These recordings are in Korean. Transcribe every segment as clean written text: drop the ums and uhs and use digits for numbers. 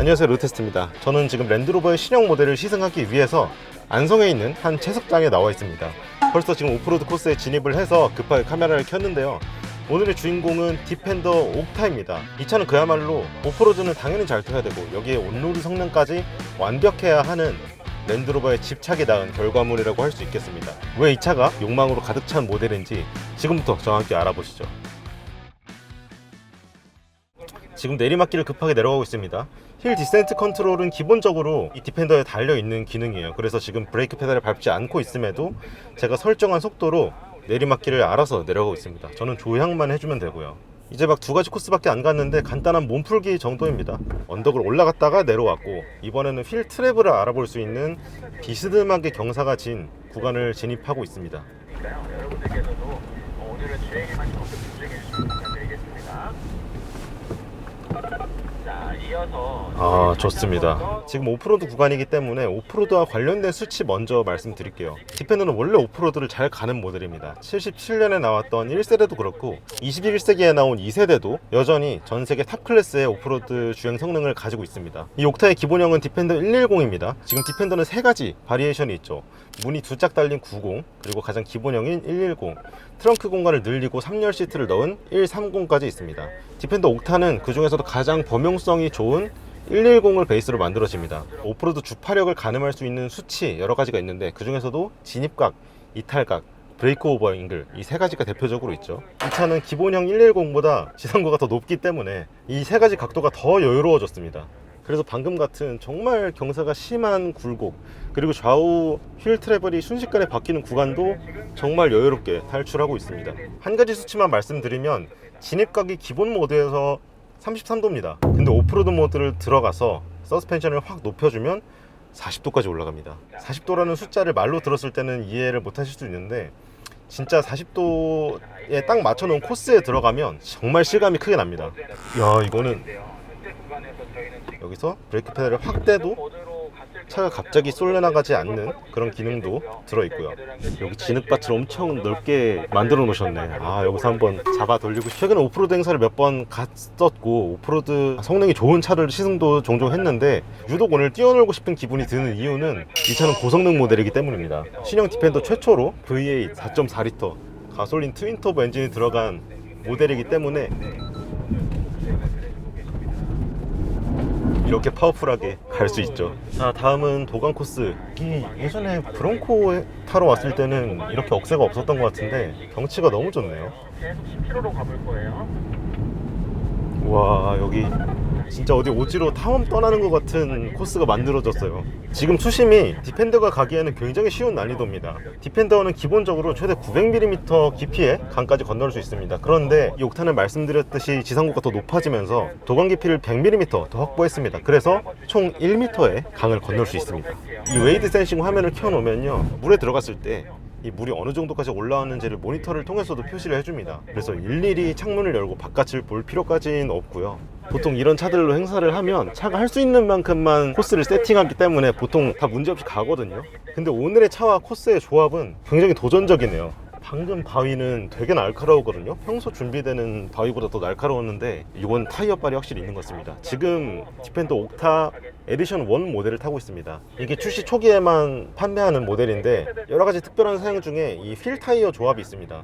안녕하세요, 루테스트입니다. 저는 지금 랜드로버의 신형 모델을 시승하기 위해서 안성에 있는 한 채석장에 나와 있습니다. 벌써 지금 오프로드 코스에 진입을 해서 급하게 카메라를 켰는데요. 오늘의 주인공은 디펜더 옥타입니다. 이 차는 그야말로 오프로드는 당연히 잘 타야 되고 여기에 온로드 성능까지 완벽해야 하는 랜드로버의 집착이 낳은 결과물이라고 할 수 있겠습니다. 왜 이 차가 욕망으로 가득 찬 모델인지 지금부터 저와 함께 알아보시죠. 지금 내리막길을 급하게 내려가고 있습니다. 힐 디센트 컨트롤은 기본적으로 이 디펜더에 달려있는 기능이에요. 그래서 지금 브레이크 페달을 밟지 않고 있음에도 제가 설정한 속도로 내리막길을 알아서 내려가고 있습니다. 저는 조향만 해주면 되고요. 이제 막 두 가지 코스밖에 안 갔는데 간단한 몸풀기 정도입니다. 언덕을 올라갔다가 내려왔고, 이번에는 휠 트랩을 알아볼 수 있는 비스듬하게 경사가 진 구간을 진입하고 있습니다. 여러분들께서도 오늘은 주행에 많이 집중해 주시면 감사드리겠습니다. 자, 이어서 좋습니다. 지금 오프로드 구간이기 때문에 오프로드와 관련된 수치 먼저 말씀드릴게요. 디펜더는 원래 오프로드를 잘 가는 모델입니다. 77년에 나왔던 1세대도 그렇고 21세기에 나온 2세대도 여전히 전세계 탑 클래스의 오프로드 주행 성능을 가지고 있습니다. 이 옥타의 기본형은 디펜더 110입니다. 지금 디펜더는 세 가지 바리에이션이 있죠. 문이 두 짝 달린 90, 그리고 가장 기본형인 110, 트렁크 공간을 늘리고 3열 시트를 넣은 130까지 있습니다. 디펜더 옥타는 그 중에서도 가장 범용성이 좋은 110을 베이스로 만들어집니다. 오프로드 주파력을 가늠할 수 있는 수치 여러 가지가 있는데 그 중에서도 진입각, 이탈각, 브레이크 오버 앵글, 이 세 가지가 대표적으로 있죠. 이 차는 기본형 110보다 지상고가 더 높기 때문에 이 세 가지 각도가 더 여유로워졌습니다. 그래서 방금 같은 정말 경사가 심한 굴곡, 그리고 좌우 휠 트래블이 순식간에 바뀌는 구간도 정말 여유롭게 탈출하고 있습니다. 한 가지 수치만 말씀드리면 진입각이 기본 모드에서 33도입니다. 근데 오프로드 모드를 들어가서 서스펜션을 확 높여주면 40도까지 올라갑니다. 40도라는 숫자를 말로 들었을 때는 이해를 못 하실 수 있는데 진짜 40도에 딱 맞춰놓은 코스에 들어가면 정말 실감이 크게 납니다. 야, 이거는 여기서 브레이크 페달을 확 떼도 차가 갑자기 쏠려나가지 않는 그런 기능도 들어있고요. 여기 진흙밭을 엄청 넓게 만들어 놓으셨네. 여기서 한번 잡아 돌리고, 최근에 오프로드 행사를 몇 번 갔었고 오프로드 성능이 좋은 차를 시승도 종종 했는데 유독 오늘 뛰어놀고 싶은 기분이 드는 이유는 이 차는 고성능 모델이기 때문입니다. 신형 디펜더 최초로 V8 4.4L 가솔린 트윈터보 엔진이 들어간 모델이기 때문에 이렇게 파워풀하게 갈 수 있죠. 자, 다음은 도강 코스. 예전에 브롱코 타러 왔을 때는 이렇게 억새가 없었던 것 같은데 경치가 너무 좋네요. 계속 10km로 가볼 거예요. 와, 여기 진짜 어디 오지로 탐험 떠나는 것 같은 코스가 만들어졌어요. 지금 수심이 디펜더가 가기에는 굉장히 쉬운 난이도입니다. 디펜더는 기본적으로 최대 900mm 깊이의 강까지 건널 수 있습니다. 그런데 이 옥타는 말씀드렸듯이 지상고가 더 높아지면서 도강 깊이를 100mm 더 확보했습니다. 그래서 총 1m의 강을 건널 수 있습니다. 이 웨이드 센싱 화면을 켜놓으면요, 물에 들어갔을 때 이 물이 어느 정도까지 올라왔는지를 모니터를 통해서도 표시를 해줍니다. 그래서 일일이 창문을 열고 바깥을 볼 필요까지는 없고요. 보통 이런 차들로 행사를 하면 차가 할 수 있는 만큼만 코스를 세팅하기 때문에 보통 다 문제없이 가거든요. 근데 오늘의 차와 코스의 조합은 굉장히 도전적이네요. 방금 바위는 되게 날카로우거든요. 평소 준비되는 바위보다 더 날카로웠는데 이건 타이어빨이 확실히 있는 것 같습니다. 지금 디펜더 옥타 에디션 1 모델을 타고 있습니다. 이게 출시 초기에만 판매하는 모델인데 여러가지 특별한 사양 중에 이 휠 타이어 조합이 있습니다.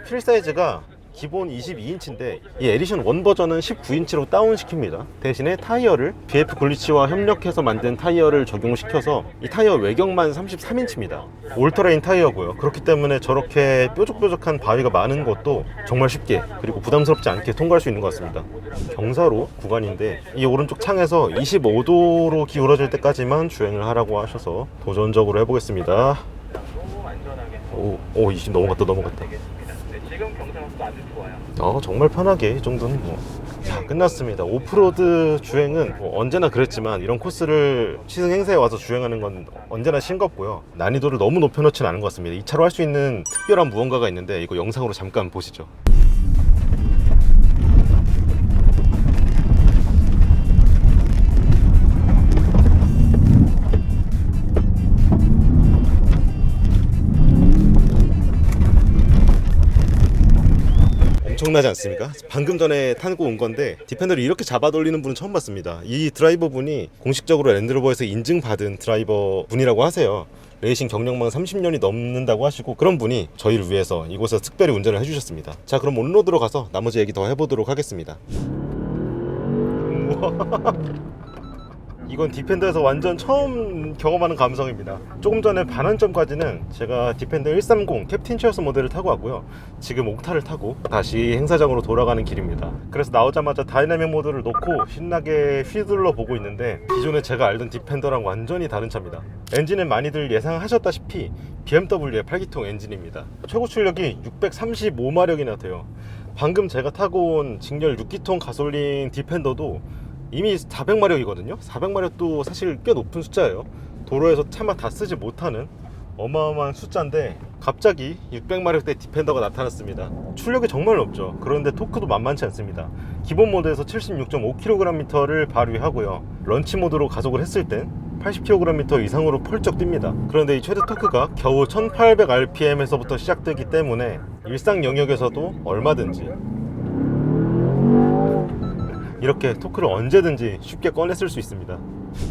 휠 사이즈가 기본 22인치인데 이 에디션 1 버전은 19인치로 다운시킵니다. 대신에 타이어를 BF 굴리치와 협력해서 만든 타이어를 적용시켜서 이 타이어 외경만 33인치입니다. 올터레인 타이어고요. 그렇기 때문에 저렇게 뾰족뾰족한 바위가 많은 것도 정말 쉽게, 그리고 부담스럽지 않게 통과할 수 있는 것 같습니다. 경사로 구간인데 이 오른쪽 창에서 25도로 기울어질 때까지만 주행을 하라고 하셔서 도전적으로 해보겠습니다. 오, 20 넘어갔다. 지금 경사도 아주 좋아요. 정말 편하게 이 정도는 자, 끝났습니다. 오프로드 주행은 언제나 그랬지만 이런 코스를 시승 행사에 와서 주행하는 건 언제나 싱겁고요. 난이도를 너무 높여놓지는 않은 것 같습니다. 이 차로 할 수 있는 특별한 무언가가 있는데 이거 영상으로 잠깐 보시죠. 엄청나지 않습니까? 방금 전에 타고 온 건데 디펜더를 이렇게 잡아 돌리는 분은 처음 봤습니다. 이 드라이버 분이 공식적으로 랜드로버에서 인증받은 드라이버 분이라고 하세요. 레이싱 경력만 30년이 넘는다고 하시고, 그런 분이 저희를 위해서 이곳에서 특별히 운전을 해주셨습니다. 자, 그럼 온로드로 가서 나머지 얘기 더 해보도록 하겠습니다. 이건 디펜더에서 완전 처음 경험하는 감성입니다. 조금 전에 반환점까지는 제가 디펜더 130 캡틴 체어스 모델을 타고 왔고요. 지금 옥타를 타고 다시 행사장으로 돌아가는 길입니다. 그래서 나오자마자 다이나믹 모드를 놓고 신나게 휘둘러 보고 있는데, 기존에 제가 알던 디펜더랑 완전히 다른 차입니다. 엔진은 많이들 예상하셨다시피 BMW의 8기통 엔진입니다. 최고 출력이 635마력이나 돼요. 방금 제가 타고 온 직렬 6기통 가솔린 디펜더도 이미 400마력이거든요. 400마력도 사실 꽤 높은 숫자예요. 도로에서 차만 다 쓰지 못하는 어마어마한 숫자인데, 갑자기 600마력대 디펜더가 나타났습니다. 출력이 정말 높죠. 그런데 토크도 만만치 않습니다. 기본 모드에서 76.5kgm를 발휘하고요. 런치 모드로 가속을 했을 땐 80kgm 이상으로 펄쩍 뜁니다. 그런데 이 최대 토크가 겨우 1800rpm에서부터 시작되기 때문에 일상 영역에서도 얼마든지 이렇게 토크를 언제든지 쉽게 꺼냈을 수 있습니다.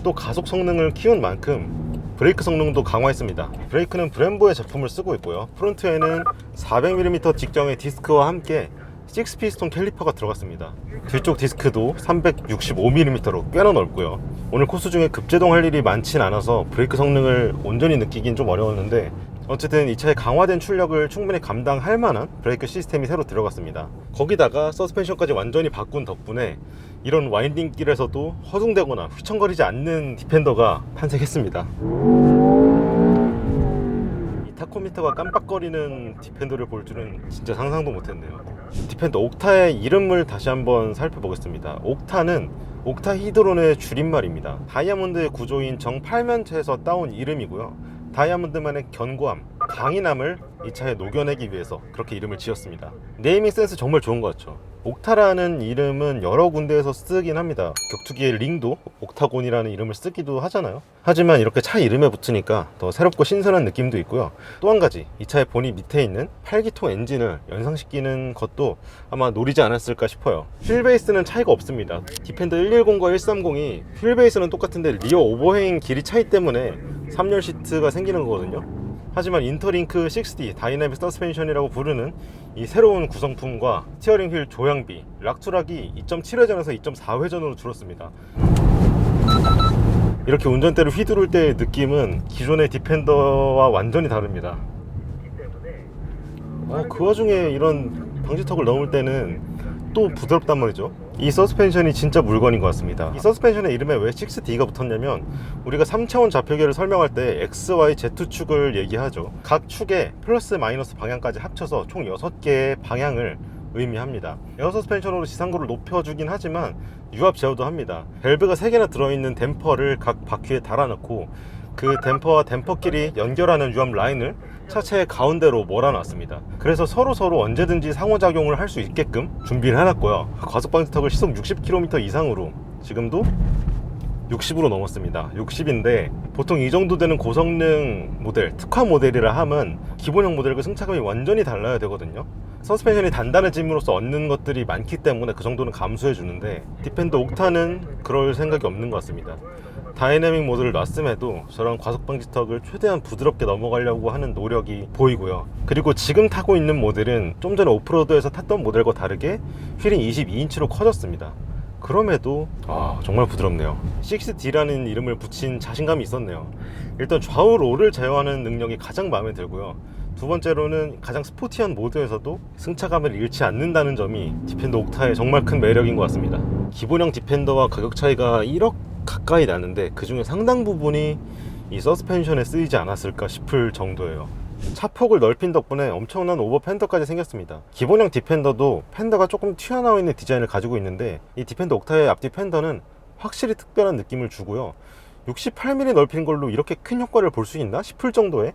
또 가속 성능을 키운 만큼 브레이크 성능도 강화했습니다. 브레이크는 브렘보의 제품을 쓰고 있고요. 프론트에는 400mm 직정의 디스크와 함께 6피스톤 캘리퍼가 들어갔습니다. 뒤쪽 디스크도 365mm로 꽤나 넓고요. 오늘 코스 중에 급제동할 일이 많진 않아서 브레이크 성능을 온전히 느끼긴 좀 어려웠는데, 어쨌든 이 차의 강화된 출력을 충분히 감당할 만한 브레이크 시스템이 새로 들어갔습니다. 거기다가 서스펜션까지 완전히 바꾼 덕분에 이런 와인딩 길에서도 허둥대거나 휘청거리지 않는 디펜더가 탄생했습니다. 이 타코미터가 깜빡거리는 디펜더를 볼 줄은 진짜 상상도 못했네요. 디펜더 옥타의 이름을 다시 한번 살펴보겠습니다. 옥타는 옥타 히드론의 줄임말입니다. 다이아몬드의 구조인 정팔면체에서 따온 이름이고요. 다이아몬드만의 견고함, 강인함을 이 차에 녹여내기 위해서 그렇게 이름을 지었습니다. 네이밍 센스 정말 좋은 것 같죠. 옥타라는 이름은 여러 군데에서 쓰긴 합니다. 격투기의 링도 옥타곤이라는 이름을 쓰기도 하잖아요. 하지만 이렇게 차 이름에 붙으니까 더 새롭고 신선한 느낌도 있고요. 또 한 가지, 이 차의 보닛 밑에 있는 8기통 엔진을 연상시키는 것도 아마 노리지 않았을까 싶어요. 휠베이스는 차이가 없습니다. 디펜더 110과 130이 휠베이스는 똑같은데 리어 오버헤잉 길이 차이 때문에 3열 시트가 생기는 거거든요. 하지만 인터링크 6D 다이내믹 서스펜션이라고 부르는 이 새로운 구성품과 스티어링 휠 조향비, 락투락이 2.7회전에서 2.4회전으로 줄었습니다. 이렇게 운전대를 휘두를 때의 느낌은 기존의 디펜더와 완전히 다릅니다. 그 와중에 이런 방지턱을 넘을 때는 또 부드럽단 말이죠. 이 서스펜션이 진짜 물건인 것 같습니다. 이 서스펜션의 이름에 왜 6D가 붙었냐면, 우리가 3차원 좌표계를 설명할 때 X, Y, Z축을 얘기하죠. 각 축에 플러스 마이너스 방향까지 합쳐서 총 6개의 방향을 의미합니다. 에어 서스펜션으로 지상고를 높여주긴 하지만 유압 제어도 합니다. 밸브가 3개나 들어있는 댐퍼를 각 바퀴에 달아놓고 그 댐퍼와 댐퍼끼리 연결하는 유압 라인을 차체의 가운데로 몰아놨습니다. 그래서 서로 언제든지 상호작용을 할 수 있게끔 준비를 해놨고요. 과속 방지턱을 시속 60km 이상으로, 지금도 60으로 넘었습니다. 60인데 보통 이 정도 되는 고성능 모델, 특화 모델이라 함은 기본형 모델과 승차감이 완전히 달라야 되거든요. 서스펜션이 단단해짐으로써 얻는 것들이 많기 때문에 그 정도는 감수해 주는데, 디펜더 옥타는 그럴 생각이 없는 것 같습니다. 다이내믹 모드를 놨음에도 저런 과속 방지턱을 최대한 부드럽게 넘어가려고 하는 노력이 보이고요. 그리고 지금 타고 있는 모델은 좀 전에 오프로드에서 탔던 모델과 다르게 휠이 22인치로 커졌습니다. 그럼에도 정말 부드럽네요. 6D라는 이름을 붙인 자신감이 있었네요. 일단 좌우 롤을 제어하는 능력이 가장 마음에 들고요. 두 번째로는 가장 스포티한 모드에서도 승차감을 잃지 않는다는 점이 디펜더 옥타의 정말 큰 매력인 것 같습니다. 기본형 디펜더와 가격 차이가 1억 가까이 나는데 그 중에 상당 부분이 이 서스펜션에 쓰이지 않았을까 싶을 정도예요. 차폭을 넓힌 덕분에 엄청난 오버 팬더까지 생겼습니다. 기본형 디펜더도 팬더가 조금 튀어나와 있는 디자인을 가지고 있는데, 이 디펜더 옥타의 앞뒤 팬더는 확실히 특별한 느낌을 주고요. 68mm 넓힌 걸로 이렇게 큰 효과를 볼 수 있나 싶을 정도의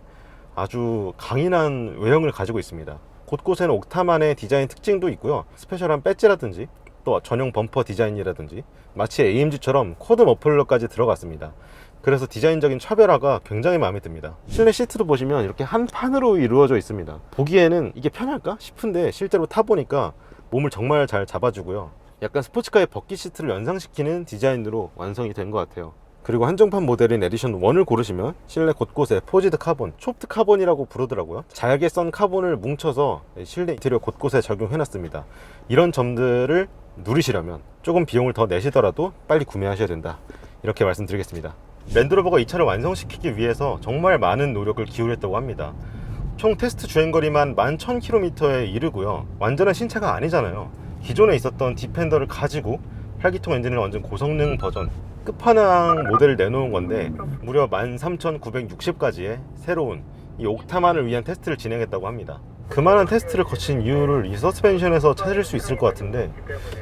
아주 강인한 외형을 가지고 있습니다. 곳곳에는 옥타만의 디자인 특징도 있고요. 스페셜한 배지라든지 또 전용 범퍼 디자인이라든지 마치 AMG처럼 쿼드 머플러까지 들어갔습니다. 그래서 디자인적인 차별화가 굉장히 마음에 듭니다. 실내 시트도 보시면 이렇게 한 판으로 이루어져 있습니다. 보기에는 이게 편할까 싶은데 실제로 타보니까 몸을 정말 잘 잡아주고요. 약간 스포츠카의 버킷 시트를 연상시키는 디자인으로 완성이 된 것 같아요. 그리고 한정판 모델인 에디션 1을 고르시면 실내 곳곳에 포지드 카본, 촉트 카본이라고 부르더라고요. 잘게 썬 카본을 뭉쳐서 실내 인테리어 곳곳에 적용해놨습니다. 이런 점들을 누리시려면 조금 비용을 더 내시더라도 빨리 구매하셔야 된다, 이렇게 말씀드리겠습니다. 랜드로버가 이 차를 완성시키기 위해서 정말 많은 노력을 기울였다고 합니다. 총 테스트 주행거리만 11,000km에 이르고요. 완전한 신차가 아니잖아요. 기존에 있었던 디펜더를 가지고 8기통 엔진을 얹은 고성능 버전, 끝판왕 모델을 내놓은 건데 무려 13,960까지의 새로운 이 옥타만을 위한 테스트를 진행했다고 합니다. 그만한 테스트를 거친 이유를 이 서스펜션에서 찾을 수 있을 것 같은데,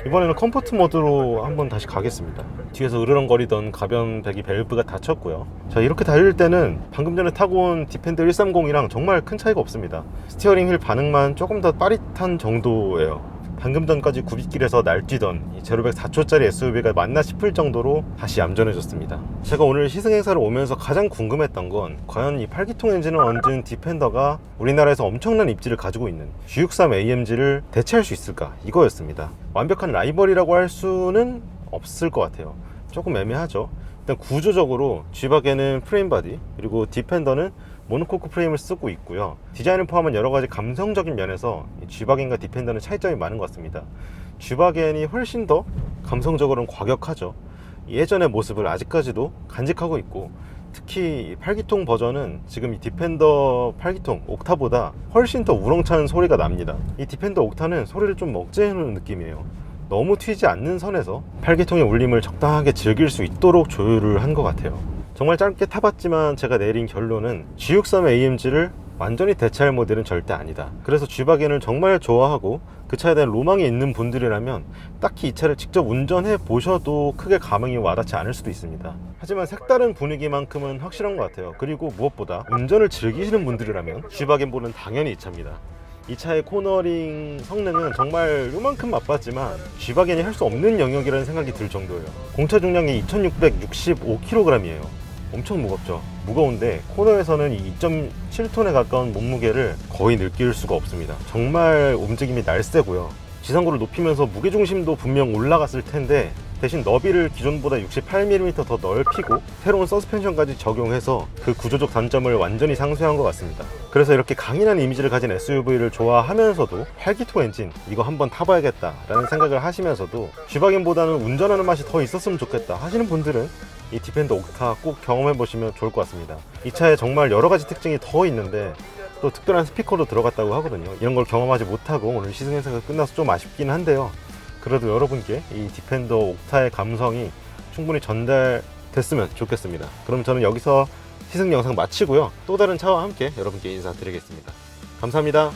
이번에는 컴포트 모드로 한번 다시 가겠습니다. 뒤에서 으르렁거리던 가변 배기 밸브가 닫혔고요. 자, 이렇게 달릴 때는 방금 전에 타고 온 디펜더 130이랑 정말 큰 차이가 없습니다. 스티어링 휠 반응만 조금 더 빠릿한 정도예요. 방금 전까지 굽이길에서 날뛰던 이 제로백 4초짜리 SUV가 맞나 싶을 정도로 다시 얌전해졌습니다. 제가 오늘 시승행사를 오면서 가장 궁금했던 건 과연 이 8기통 엔진을 얹은 디펜더가 우리나라에서 엄청난 입지를 가지고 있는 G63 AMG를 대체할 수 있을까, 이거였습니다. 완벽한 라이벌이라고 할 수는 없을 것 같아요. 조금 애매하죠. 일단 구조적으로 G박에는 프레임 바디, 그리고 디펜더는 모노코크 프레임을 쓰고 있고요. 디자인을 포함한 여러가지 감성적인 면에서 G박엔과 디펜더는 차이점이 많은 것 같습니다. G박엔이 훨씬 더 감성적으로는 과격하죠. 예전의 모습을 아직까지도 간직하고 있고, 특히 8기통 버전은 지금 이 디펜더 8기통 옥타보다 훨씬 더 우렁찬 소리가 납니다. 이 디펜더 옥타는 소리를 좀 억제해놓은 느낌이에요. 너무 튀지 않는 선에서 8기통의 울림을 적당하게 즐길 수 있도록 조율을 한 것 같아요. 정말 짧게 타봤지만 제가 내린 결론은 G63 AMG를 완전히 대체할 모델은 절대 아니다. 그래서 G박엔을 정말 좋아하고 그 차에 대한 로망이 있는 분들이라면 딱히 이 차를 직접 운전해 보셔도 크게 감흥이 와닿지 않을 수도 있습니다. 하지만 색다른 분위기만큼은 확실한 것 같아요. 그리고 무엇보다 운전을 즐기시는 분들이라면 G박엔보는 당연히 이 차입니다. 이 차의 코너링 성능은 정말 요만큼 맛봤지만 G박엔이 할 수 없는 영역이라는 생각이 들 정도예요. 공차 중량이 2665kg이에요. 엄청 무겁죠. 무거운데 코너에서는 이 2.7톤에 가까운 몸무게를 거의 느낄 수가 없습니다. 정말 움직임이 날쌔고요. 지상고를 높이면서 무게중심도 분명 올라갔을 텐데 대신 너비를 기존보다 68mm 더 넓히고 새로운 서스펜션까지 적용해서 그 구조적 단점을 완전히 상쇄한 것 같습니다. 그래서 이렇게 강인한 이미지를 가진 SUV를 좋아하면서도 8기통 엔진 이거 한번 타봐야겠다 라는 생각을 하시면서도 G박엔보다는 운전하는 맛이 더 있었으면 좋겠다 하시는 분들은 이 디펜더 옥타 꼭 경험해 보시면 좋을 것 같습니다. 이 차에 정말 여러 가지 특징이 더 있는데 또 특별한 스피커도 들어갔다고 하거든요. 이런 걸 경험하지 못하고 오늘 시승 행사가 끝나서 좀 아쉽긴 한데요. 그래도 여러분께 이 디펜더 옥타의 감성이 충분히 전달됐으면 좋겠습니다. 그럼 저는 여기서 시승 영상 마치고요. 또 다른 차와 함께 여러분께 인사드리겠습니다. 감사합니다.